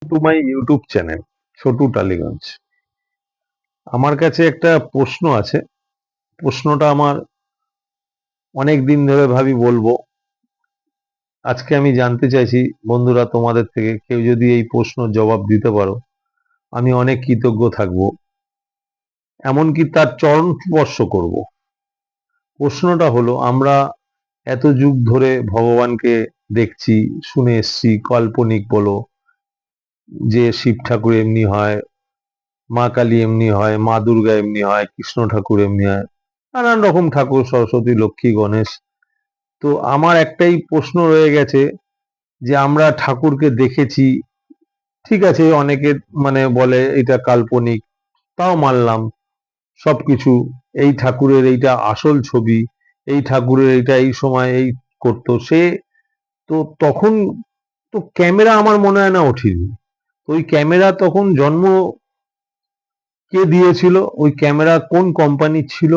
To my YouTube channel Chhotu Tollygunge. আমার কাছে একটা প্রশ্ন আছে। প্রশ্নটা আমার অনেক দিন ধরে ভাবি বলবো। আজকে আমি জানতে চাইছি বন্ধুরা তোমাদের থেকে কেউ যদি এই প্রশ্নের জবাব দিতে পারো আমি অনেক কৃতজ্ঞ থাকবো, এমনকি তার চরণ স্পর্শ করব। প্রশ্নটা হলো, আমরা এত যুগ ধরে ভগবানকে দেখছি, শুনে এসছি, কাল্পনিক বলো যে শিব ঠাকুর এমনি হয়, মা কালী এমনি হয়, মা দুর্গা এমনি হয়, কৃষ্ণ ঠাকুর এমনি হয়, নানান রকম ঠাকুর, সরস্বতী, লক্ষ্মী, গণেশ। তো আমার একটাই প্রশ্ন রয়ে গেছে যে আমরা ঠাকুরকে দেখেছি, ঠিক আছে, অনেকে মানে বলে এটা কাল্পনিক, তাও মানলাম সবকিছু। এই ঠাকুরের এইটা আসল ছবি, এই ঠাকুরের এইটা এই সময় এই করতো সে। তো তখন তো ক্যামেরা আমার মনে হয় না ওঠেনি। ওই ক্যামেরা তখন জন্ম কে দিয়েছিল, ওই ক্যামেরা কোন কোম্পানি ছিল,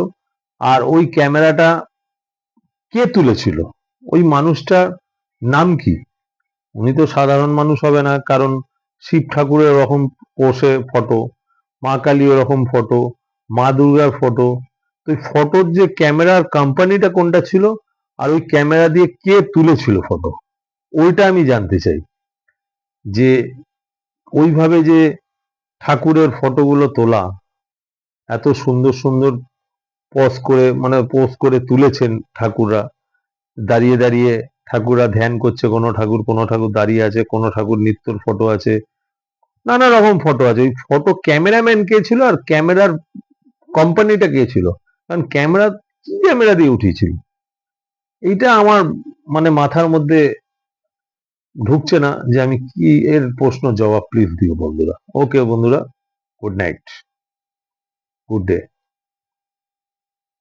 আর ওই ক্যামেরাটা কে তুলেছিল, ওই মানুষটার নাম কি? উনি তো সাধারণ মানুষ হবে না, কারণ শিব ঠাকুরের ওরকম পোষে ফটো, মা কালী ওরকম ফটো, মা দুর্গার ফটো। তো ফটোর যে ক্যামেরার কোম্পানিটা কোনটা ছিল, আর ওই ক্যামেরা দিয়ে কে তুলেছিল ফটো, ওইটা আমি জানতে চাই। যে ওইভাবে যে ঠাকুরের ফটোগুলো তোলা, এত সুন্দর সুন্দর পজ করে মানে পোজ করে তুলেছেন ঠাকুররা, দাঁড়িয়ে দাঁড়িয়ে ঠাকুররা ধ্যান করছে, কোনো ঠাকুর দাঁড়িয়ে আছে, কোনো ঠাকুর নৃত্যর ফটো আছে, নানা রকম ফটো আছে। ওই ফটো ক্যামেরাম্যান কে ছিল, আর ক্যামেরার কোম্পানিটা কে ছিল? কারণ ক্যামেরা কি ক্যামেরা দিয়ে উঠিয়েছিল, এইটা আমার মানে মাথার মধ্যে ঢুকছে না যে আমি কি এর প্রশ্ন জবাব প্লিজ দিও বন্ধুরা। ওকে বন্ধুরা, গুড নাইট, গুড ডে।